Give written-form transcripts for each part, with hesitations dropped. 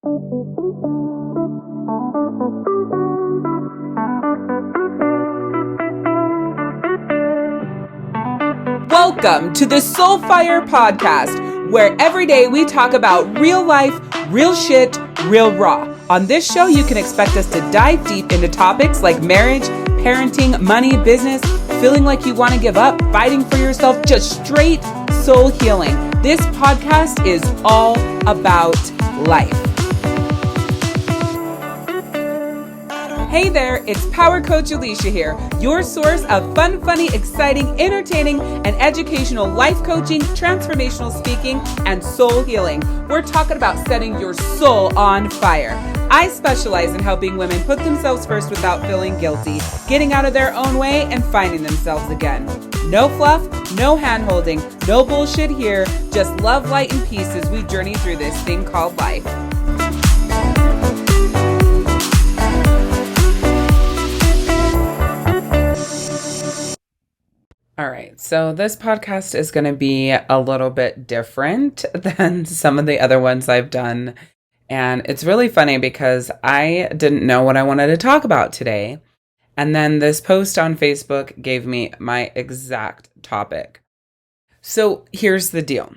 Welcome to the Soulfire Podcast, where every day we talk about real life, real shit, real raw. On this show, you can expect us to dive deep into topics like marriage, parenting, money, business, feeling like you want to give up, fighting for yourself, just straight soul healing. This podcast is all about life. Hey there, it's Power Coach Alishia here, your source of fun, funny, exciting, entertaining, and educational life coaching, transformational speaking, and soul healing. We're talking about setting your soul on fire. I specialize in helping women put themselves first without feeling guilty, getting out of their own way, and finding themselves again. No fluff, no hand-holding, no bullshit here, just love, light, and peace as we journey through this thing called life. All right, so this podcast is going to be a little bit different than some of the other ones I've done. And it's really funny because I didn't know what I wanted to talk about today. And then this post on Facebook gave me my exact topic. So here's the deal.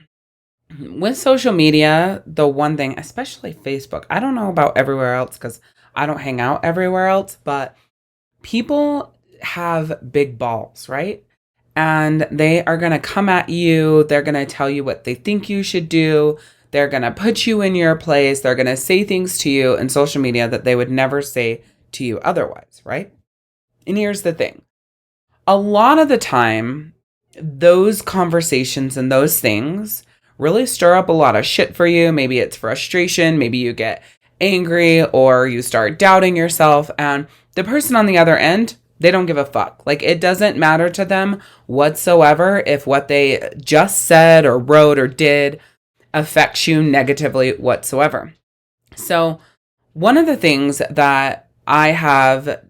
With social media, the one thing, especially Facebook, I don't know about everywhere else because I don't hang out everywhere else, but people have big balls, right? And they are going to come at you. They're going to tell you what they think you should do. They're going to put you in your place. They're going to say things to you in social media that they would never say to you otherwise, right? And here's the thing. A lot of the time, those conversations and those things really stir up a lot of shit for you. Maybe it's frustration. Maybe you get angry or you start doubting yourself. And the person on the other end, they don't give a fuck. Like, it doesn't matter to them whatsoever if what they just said or wrote or did affects you negatively whatsoever. So one of the things that I have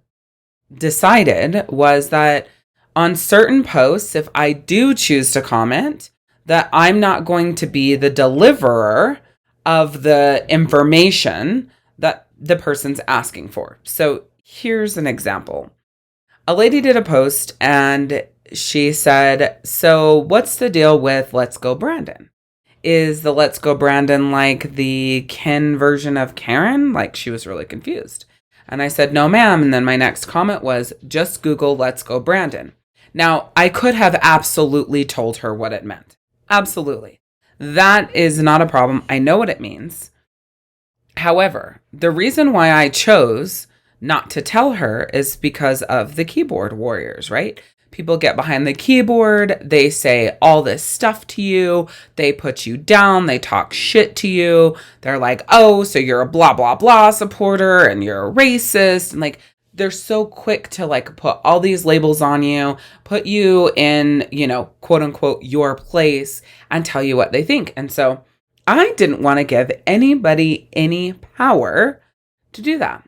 decided was that on certain posts, if I do choose to comment, that I'm not going to be the deliverer of the information that the person's asking for. So here's an example. A lady did a post and she said, so what's the deal with Let's Go Brandon? Is the Let's Go Brandon like the Ken version of Karen? Like, she was really confused. And I said, no, ma'am. And then my next comment was, just Google Let's Go Brandon. Now, I could have absolutely told her what it meant. Absolutely. That is not a problem. I know what it means. However, the reason why I chose not to tell her is because of the keyboard warriors, right? People get behind the keyboard, they say all this stuff to you, they put you down, they talk shit to you. They're like, oh, so you're a blah, blah, blah supporter and you're a racist. And like, they're so quick to like put all these labels on you, put you in, quote unquote, your place and tell you what they think. And so I didn't want to give anybody any power to do that.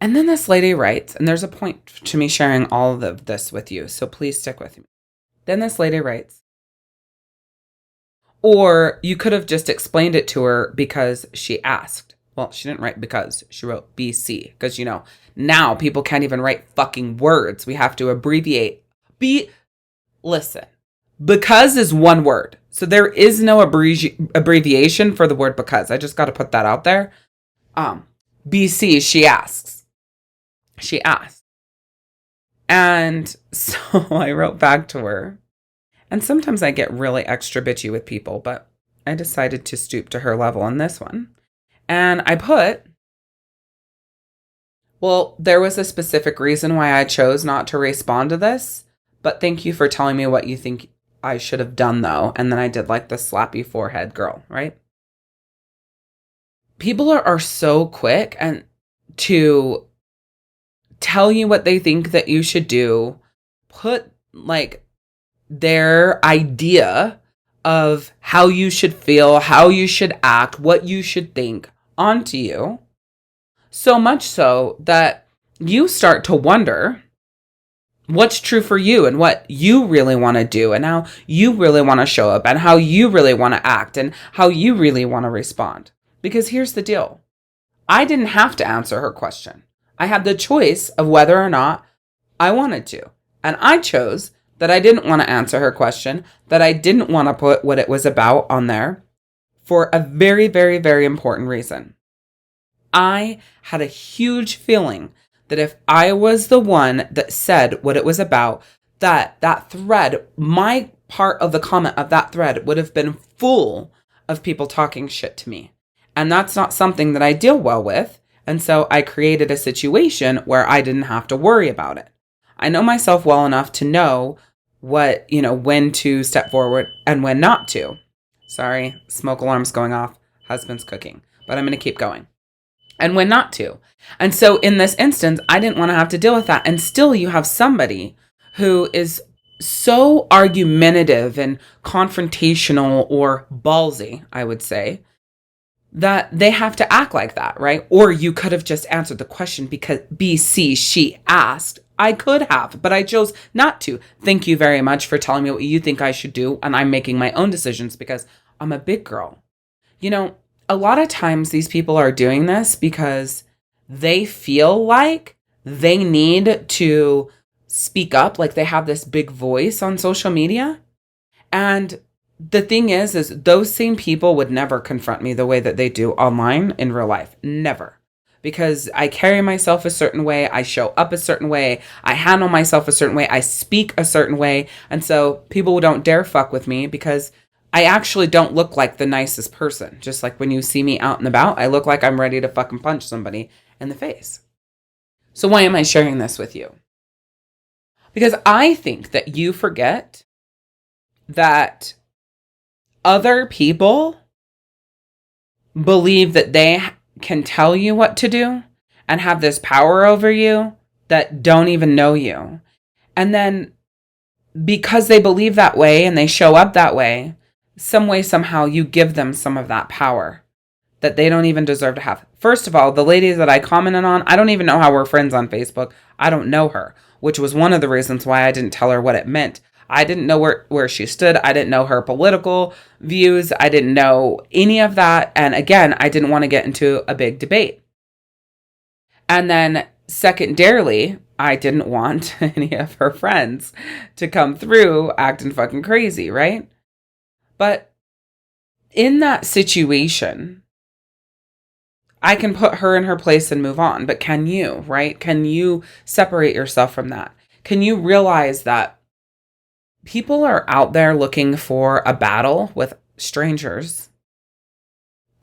And then this lady writes, and there's a point to me sharing all of this with you, so please stick with me. Then this lady writes, or you could have just explained it to her because she asked. Well, she didn't write because, she wrote BC. Because, now people can't even write fucking words. We have to abbreviate. Listen, because is one word. So there is no abbreviation for the word because. I just got to put that out there. BC, she asks. She asked. And so I wrote back to her. And sometimes I get really extra bitchy with people, but I decided to stoop to her level on this one. And I put, well, there was a specific reason why I chose not to respond to this, but thank you for telling me what you think I should have done, though. And then I did like the slappy forehead girl, right? People are so quick and to tell you what they think that you should do, put like their idea of how you should feel, how you should act, what you should think onto you. So much so that you start to wonder what's true for you and what you really want to do and how you really want to show up and how you really want to act and how you really want to respond. Because here's the deal. I didn't have to answer her question. I had the choice of whether or not I wanted to. And I chose that I didn't want to answer her question, that I didn't want to put what it was about on there for a very, very, very important reason. I had a huge feeling that if I was the one that said what it was about, that thread, my part of the comment of that thread would have been full of people talking shit to me. And that's not something that I deal well with. And so I created a situation where I didn't have to worry about it. I know myself well enough to know when to step forward and when not to. Sorry, smoke alarm's going off. Husband's cooking, but I'm going to keep going. And when not to. And so in this instance, I didn't want to have to deal with that. And still you have somebody who is so argumentative and confrontational or ballsy, I would say, that they have to act like that, right? Or you could have just answered the question because BC, she asked. I could have, but I chose not to. Thank you very much for telling me what you think I should do. And I'm making my own decisions because I'm a big girl. A lot of times these people are doing this because they feel like they need to speak up, like they have this big voice on social media. And the thing is those same people would never confront me the way that they do online in real life. Never. Because I carry myself a certain way. I show up a certain way. I handle myself a certain way. I speak a certain way. And so people don't dare fuck with me because I actually don't look like the nicest person. Just like when you see me out and about, I look like I'm ready to fucking punch somebody in the face. So why am I sharing this with you? Because I think that you forget that other people believe that they can tell you what to do and have this power over you that don't even know you. And then because they believe that way and they show up that way, some way, somehow you give them some of that power that they don't even deserve to have. First of all, the lady that I commented on, I don't even know how we're friends on Facebook. I don't know her, which was one of the reasons why I didn't tell her what it meant. I didn't know where she stood. I didn't know her political views. I didn't know any of that. And again, I didn't want to get into a big debate. And then secondarily, I didn't want any of her friends to come through acting fucking crazy, right? But in that situation, I can put her in her place and move on. But can you, right? Can you separate yourself from that? Can you realize that people are out there looking for a battle with strangers?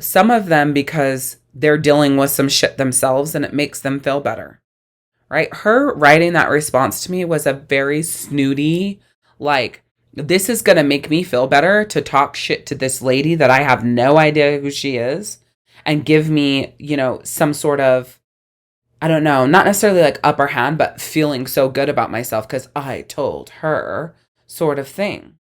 Some of them because they're dealing with some shit themselves and it makes them feel better, right? Her writing that response to me was a very snooty, like, this is going to make me feel better to talk shit to this lady that I have no idea who she is and give me, some sort of, I don't know, not necessarily like upper hand, but feeling so good about myself because I told her sort of thing.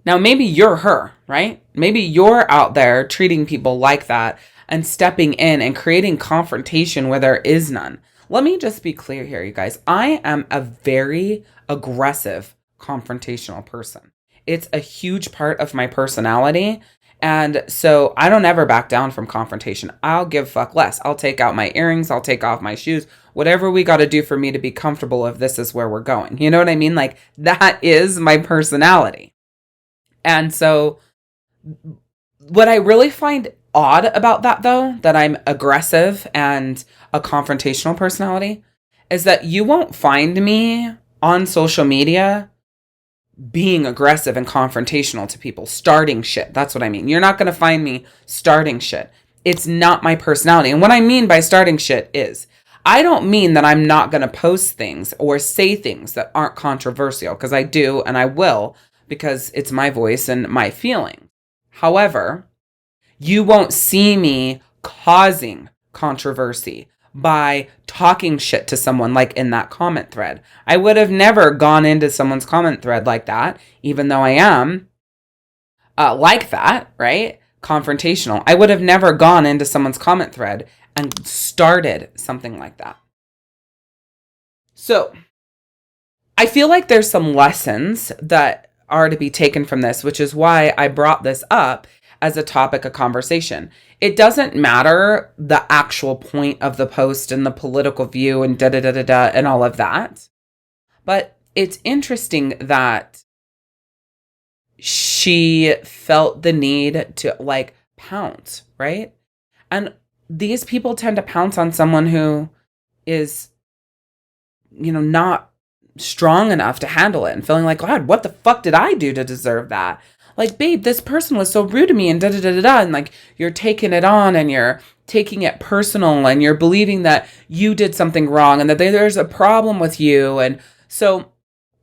Now, maybe you're her, right? Maybe you're out there treating people like that and stepping in and creating confrontation where there is none. Let me just be clear here, you guys. I am a very aggressive confrontational person. It's a huge part of my personality. And so I don't ever back down from confrontation. I'll give fuck less. I'll take out my earrings. I'll take off my shoes. Whatever we got to do for me to be comfortable if this is where we're going. You know what I mean? Like, that is my personality. And so what I really find odd about that, though, that I'm aggressive and a confrontational personality, is that you won't find me on social media being aggressive and confrontational to people, starting shit. That's what I mean. You're not going to find me starting shit. It's not my personality. And what I mean by starting shit is, I don't mean that I'm not going to post things or say things that aren't controversial, because I do and I will, because it's my voice and my feeling. However, you won't see me causing controversy by talking shit to someone like in that comment thread. I would have never gone into someone's comment thread like that, even though I am like that, right? Confrontational. I would have never gone into someone's comment thread and started something like that. So I feel like there's some lessons that are to be taken from this, which is why I brought this up as a topic of conversation. It doesn't matter the actual point of the post and the political view and da da da da da and all of that. But it's interesting that she felt the need to like pounce, right? And these people tend to pounce on someone who is, not strong enough to handle it and feeling like, God, what the fuck did I do to deserve that? Like, babe, this person was so rude to me and da da da da da. And like, you're taking it on and you're taking it personal and you're believing that you did something wrong and that there's a problem with you. And so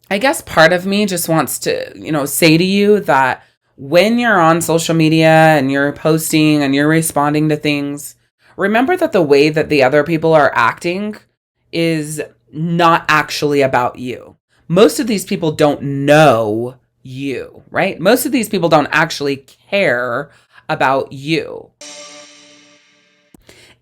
I guess part of me just wants to, say to you that when you're on social media and you're posting and you're responding to things, remember that the way that the other people are acting is not actually about you. Most of these people don't know you, right? Most of these people don't actually care about you.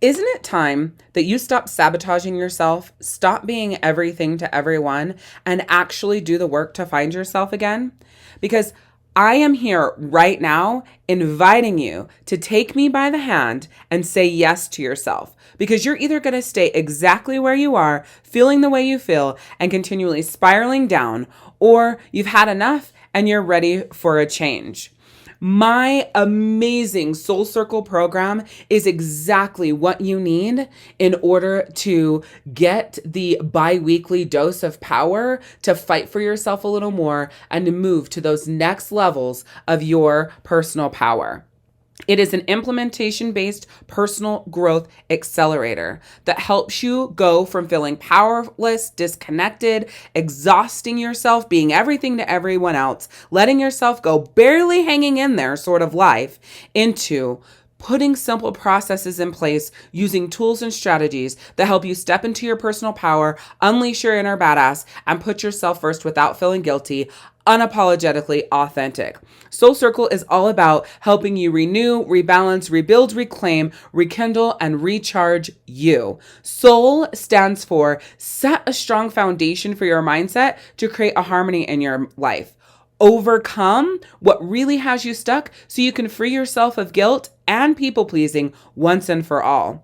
Isn't it time that you stop sabotaging yourself, stop being everything to everyone, and actually do the work to find yourself again? Because I am here right now inviting you to take me by the hand and say yes to yourself. Because you're either going to stay exactly where you are, feeling the way you feel, and continually spiraling down, or you've had enough and you're ready for a change. My amazing Soul Circle program is exactly what you need in order to get the bi-weekly dose of power to fight for yourself a little more and to move to those next levels of your personal power. It is an implementation-based personal growth accelerator that helps you go from feeling powerless, disconnected, exhausting yourself, being everything to everyone else, letting yourself go, barely hanging in there sort of life, into putting simple processes in place, using tools and strategies that help you step into your personal power, unleash your inner badass, and put yourself first without feeling guilty, unapologetically authentic. Soul Circle is all about helping you renew, rebalance, rebuild, reclaim, rekindle, and recharge you. Soul stands for set a strong foundation for your mindset to create a harmony in your life. Overcome what really has you stuck so you can free yourself of guilt and people pleasing once and for all.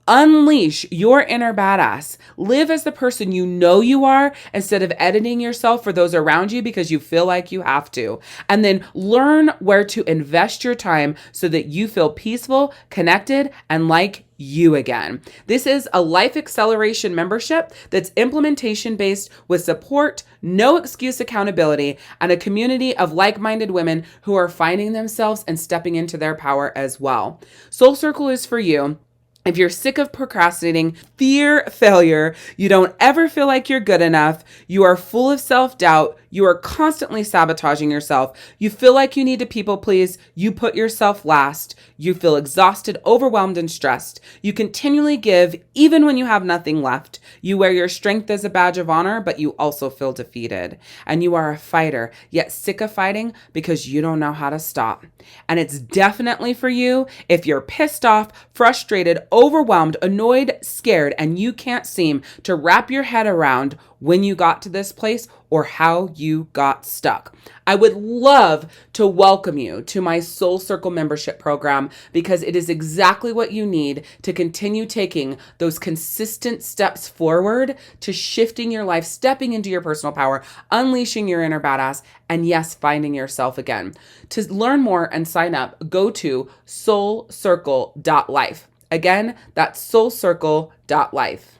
Unleash your inner badass. Live as the person you know you are instead of editing yourself for those around you because you feel like you have to. And then learn where to invest your time so that you feel peaceful, connected, and like you again. This is a life acceleration membership that's implementation based with support, no excuse accountability, and a community of like-minded women who are finding themselves and stepping into their power as well. Soul Circle is for you. If you're sick of procrastinating, fear failure, you don't ever feel like you're good enough, you are full of self-doubt, you are constantly sabotaging yourself, you feel like you need to people please, you put yourself last, you feel exhausted, overwhelmed, and stressed, you continually give even when you have nothing left, you wear your strength as a badge of honor, but you also feel defeated, and you are a fighter, yet sick of fighting because you don't know how to stop. And it's definitely for you if you're pissed off, frustrated, overwhelmed, annoyed, scared, and you can't seem to wrap your head around when you got to this place or how you got stuck. I would love to welcome you to my Soul Circle membership program because it is exactly what you need to continue taking those consistent steps forward to shifting your life, stepping into your personal power, unleashing your inner badass, and yes, finding yourself again. To learn more and sign up, go to soulcircle.life. Again, that's soulcircle.life.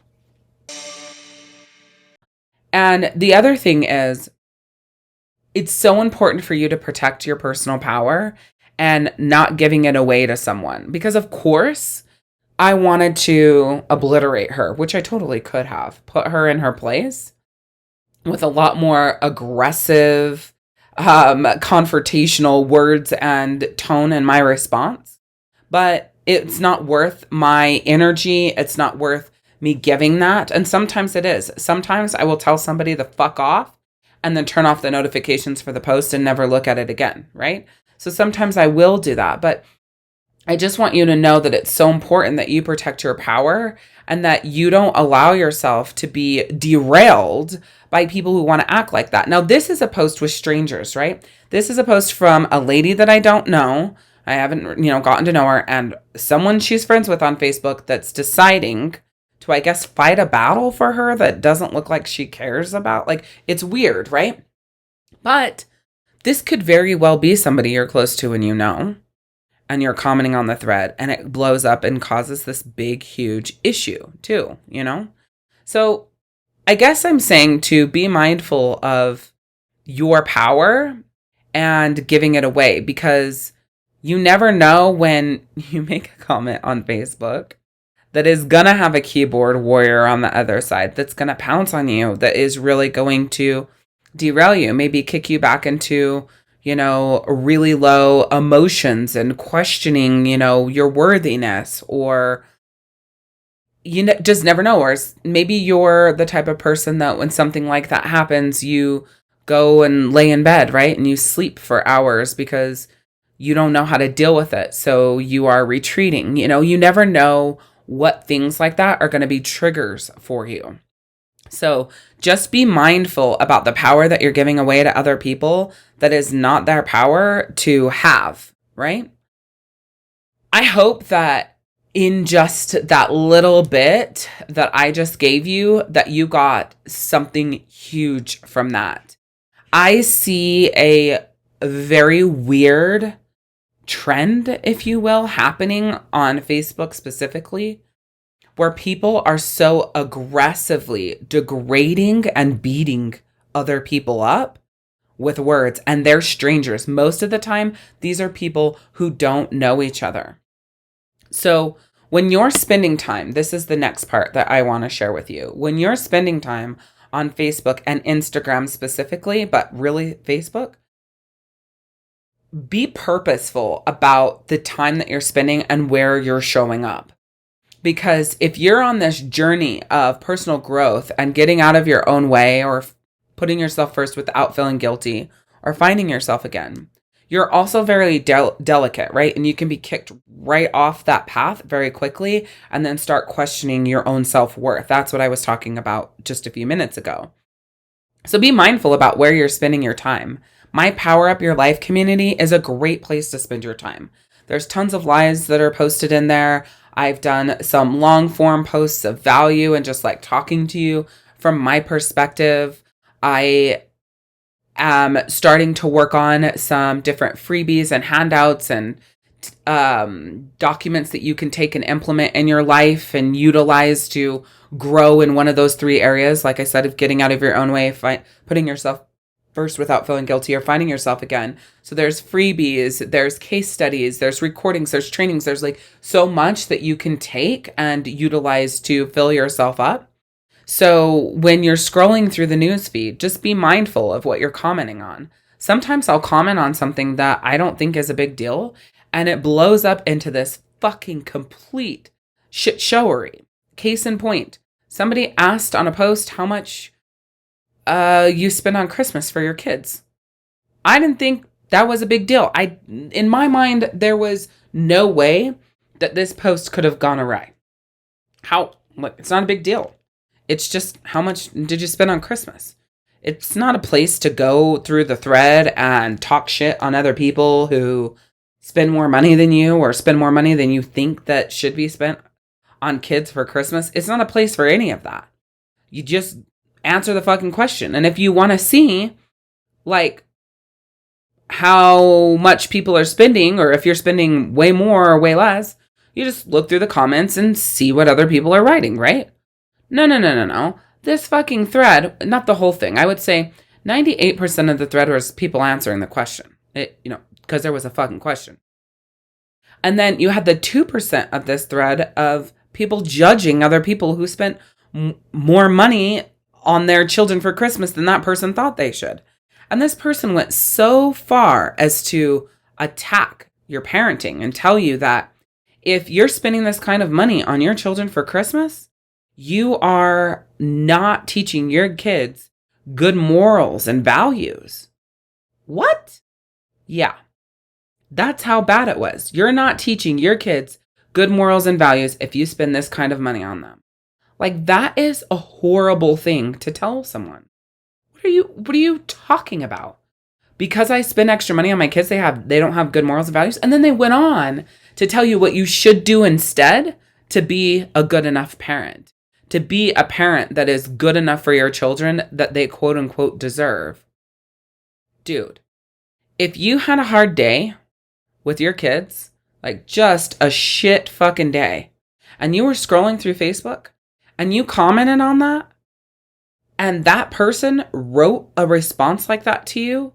And the other thing is, it's so important for you to protect your personal power and not giving it away to someone. Because of course, I wanted to obliterate her, which I totally could have, put her in her place with a lot more aggressive, confrontational words and tone in my response. But it's not worth my energy. It's not worth me giving that. And sometimes it is. Sometimes I will tell somebody to fuck off and then turn off the notifications for the post and never look at it again, right? So sometimes I will do that. But I just want you to know that it's so important that you protect your power and that you don't allow yourself to be derailed by people who want to act like that. Now, this is a post with strangers, right? This is a post from a lady that I don't know, I haven't, gotten to know her, and someone she's friends with on Facebook that's deciding to, I guess, fight a battle for her that doesn't look like she cares about. Like, it's weird, right? But this could very well be somebody you're close to and and you're commenting on the thread, and it blows up and causes this big, huge issue too, So I guess I'm saying to be mindful of your power and giving it away, because you never know when you make a comment on Facebook that is going to have a keyboard warrior on the other side that's going to pounce on you, that is really going to derail you, maybe kick you back into, really low emotions and questioning, your worthiness, or just never know. Or maybe you're the type of person that when something like that happens, you go and lay in bed, right? And you sleep for hours because you don't know how to deal with it. So you are retreating. You never know what things like that are going to be triggers for you. So just be mindful about the power that you're giving away to other people that is not their power to have, right? I hope that in just that little bit that I just gave you, that you got something huge from that. I see a very weird trend, if you will, happening on Facebook specifically, where people are so aggressively degrading and beating other people up with words, and they're strangers. Most of the time, these are people who don't know each other. So when you're spending time, this is the next part that I want to share with you. When you're spending time on Facebook and Instagram specifically, but really Facebook, be purposeful about the time that you're spending and where you're showing up. Because if you're on this journey of personal growth and getting out of your own way, or putting yourself first without feeling guilty, or finding yourself again, you're also very delicate, right? And you can be kicked right off that path very quickly and then start questioning your own self-worth. That's what I was talking about just a few minutes ago. So be mindful about where you're spending your time. My Power Up Your Life community is a great place to spend your time. There's tons of lives that are posted in there. I've done some long form posts of value and just like talking to you from my perspective. I am starting to work on some different freebies and handouts and documents that you can take and implement in your life and utilize to grow in one of those three areas. Like I said, of getting out of your own way, putting yourself first without feeling guilty, or finding yourself again. So there's freebies, there's case studies, there's recordings, there's trainings, there's like so much that you can take and utilize to fill yourself up. So when you're scrolling through the news feed, just be mindful of what you're commenting on. Sometimes I'll comment on something that I don't think is a big deal, and it blows up into this fucking complete shit showery. Case in point, somebody asked on a post how much you spend on Christmas for your kids. I didn't think that was a big deal. In my mind, there was no way that this post could have gone awry. It's not a big deal. It's just, how much did you spend on Christmas? It's not a place to go through the thread and talk shit on other people who spend more money than you, or spend more money than you think that should be spent on kids for Christmas. It's not a place for any of that. You just answer the fucking question. And if you want to see like how much people are spending, or if you're spending way more or way less, you just look through the comments and see what other people are writing, right? No. This fucking thread, not the whole thing. I would say 98% of the thread was people answering the question. Because there was a fucking question. And then you had the 2% of this thread of people judging other people who spent more money on their children for Christmas than that person thought they should. And this person went so far as to attack your parenting and tell you that if you're spending this kind of money on your children for Christmas, you are not teaching your kids good morals and values. What? Yeah. That's how bad it was. You're not teaching your kids good morals and values if you spend this kind of money on them. Like, that is a horrible thing to tell someone. What are you talking about? Because I spend extra money on my kids, they don't have good morals and values. And then they went on to tell you what you should do instead to be a good enough parent, to be a parent that is good enough for your children that they quote unquote deserve. Dude, if you had a hard day with your kids, like just a shit fucking day, and you were scrolling through Facebook and you commented on that, and that person wrote a response like that to you,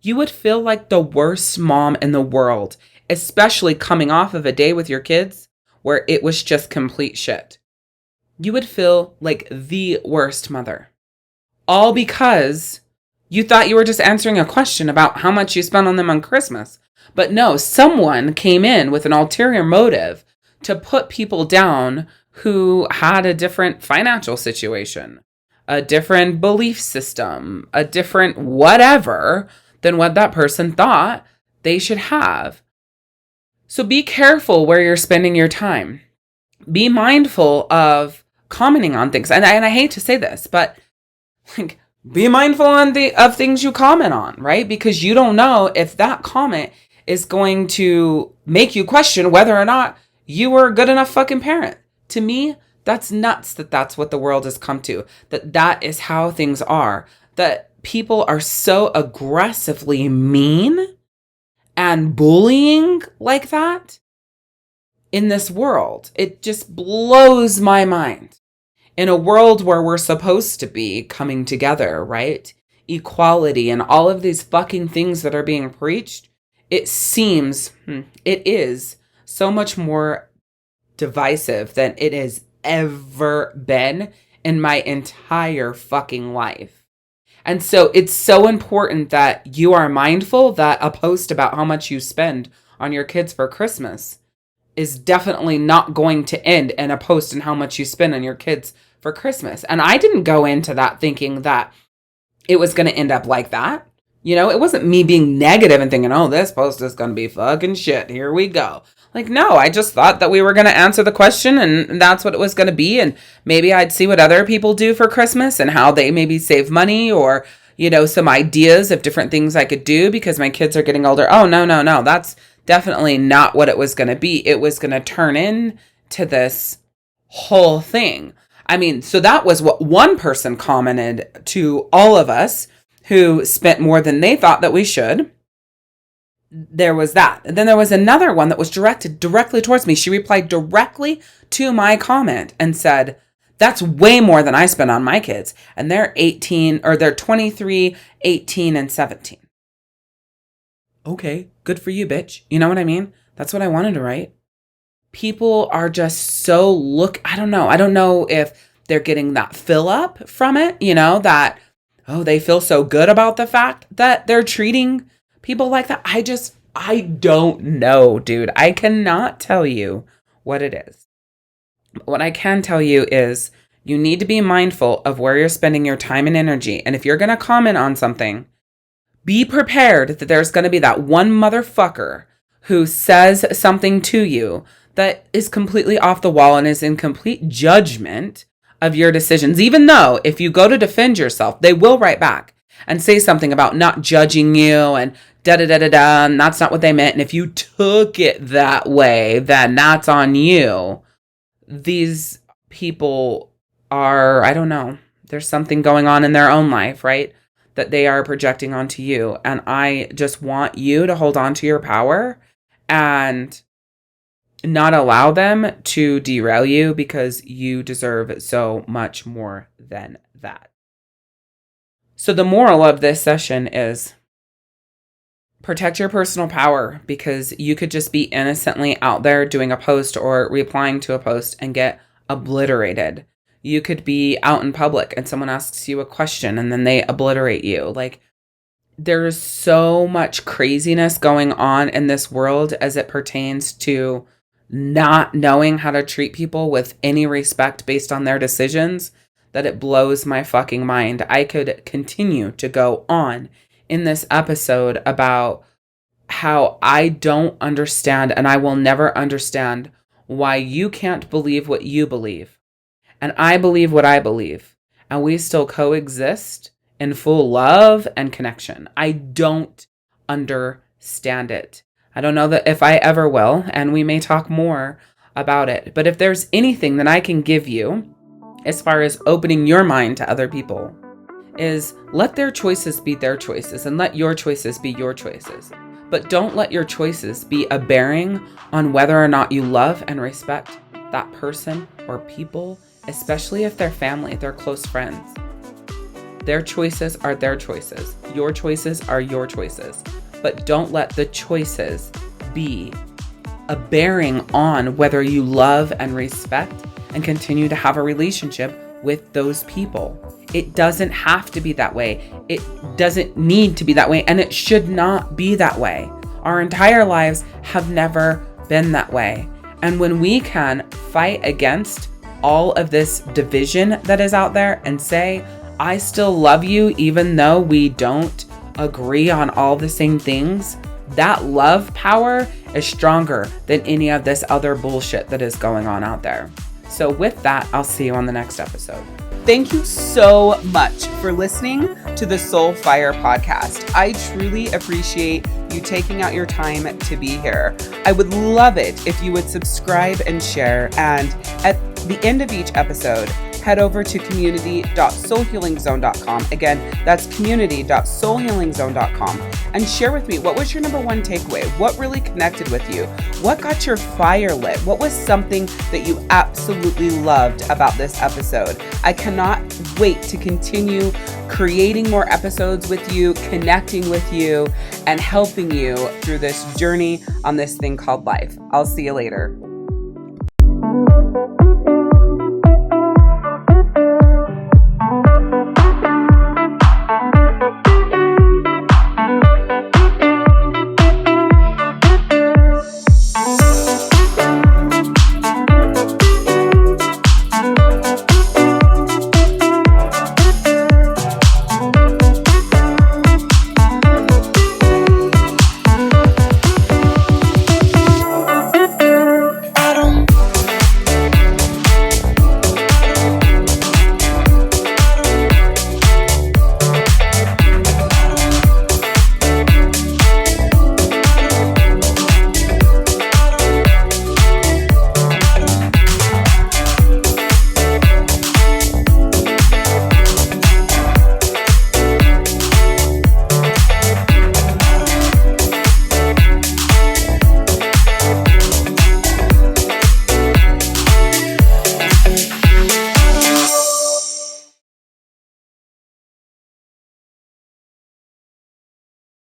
you would feel like the worst mom in the world, especially coming off of a day with your kids where it was just complete shit. You would feel like the worst mother. All because you thought you were just answering a question about how much you spent on them on Christmas. But no, someone came in with an ulterior motive to put people down who had a different financial situation, a different belief system, a different whatever than what that person thought they should have. So be careful where you're spending your time. Be mindful of commenting on things. And I hate to say this, but like, be mindful of things you comment on, right? Because you don't know if that comment is going to make you question whether or not you were a good enough fucking parent. To me, that's nuts that that's what the world has come to, that is how things are, that people are so aggressively mean and bullying like that in this world. It just blows my mind. In a world where we're supposed to be coming together, right? Equality and all of these fucking things that are being preached, it is so much more divisive than it has ever been in my entire fucking life. And so it's so important that you are mindful that a post about how much you spend on your kids for Christmas is definitely not going to end in a post on how much you spend on your kids for Christmas. And I didn't go into that thinking that it was going to end up like that. You know, it wasn't me being negative and thinking, oh, this post is going to be fucking shit. Here we go. Like, no, I just thought that we were going to answer the question and that's what it was going to be. And maybe I'd see what other people do for Christmas and how they maybe save money or, you know, some ideas of different things I could do because my kids are getting older. Oh, no. That's definitely not what it was going to be. It was going to turn into this whole thing. I mean, so that was what one person commented to all of us who spent more than they thought that we should. There was that. And then there was another one that was directed directly towards me. She replied directly to my comment and said, that's way more than I spent on my kids. And they're 23, 18, and 17. Okay, good for you, bitch. You know what I mean? That's what I wanted to write. People are just so I don't know if they're getting that fill up from it, you know, that, oh, they feel so good about the fact that they're treating people like that. I don't know, dude. I cannot tell you what it is. What I can tell you is you need to be mindful of where you're spending your time and energy. And if you're going to comment on something, be prepared that there's going to be that one motherfucker who says something to you that is completely off the wall and is in complete judgment of your decisions. Even though if you go to defend yourself, they will write back and say something about not judging you and da-da-da-da-da, and that's not what they meant. And if you took it that way, then that's on you. These people are, I don't know, there's something going on in their own life, right? That they are projecting onto you. And I just want you to hold on to your power and not allow them to derail you because you deserve so much more than that. So the moral of this session is protect your personal power because you could just be innocently out there doing a post or replying to a post and get obliterated. You could be out in public and someone asks you a question and then they obliterate you. Like, there's so much craziness going on in this world as it pertains to not knowing how to treat people with any respect based on their decisions that it blows my fucking mind. I could continue to go on in this episode about how I don't understand and I will never understand why you can't believe what you believe. And I believe what I believe. And we still coexist in full love and connection. I don't understand it. I don't know that if I ever will, and we may talk more about it. But if there's anything that I can give you as far as opening your mind to other people, is let their choices be their choices and let your choices be your choices. But don't let your choices be a bearing on whether or not you love and respect that person or people, especially if they're family, they're close friends. Their choices are their choices. Your choices are your choices. But don't let the choices be a bearing on whether you love and respect and continue to have a relationship with those people. It doesn't have to be that way. It doesn't need to be that way, and it should not be that way. Our entire lives have never been that way. And when we can fight against all of this division that is out there and say, I still love you even though we don't agree on all the same things, that love power is stronger than any of this other bullshit that is going on out there. So with that, I'll see you on the next episode. Thank you so much for listening to the Soul Fire podcast. I truly appreciate you taking out your time to be here. I would love it if you would subscribe and share. And at the end of each episode, head over to community.soulhealingzone.com. Again, that's community.soulhealingzone.com, and share with me, what was your number one takeaway? What really connected with you? What got your fire lit? What was something that you absolutely loved about this episode? I cannot wait to continue creating more episodes with you, connecting with you, and helping you through this journey on this thing called life. I'll see you later.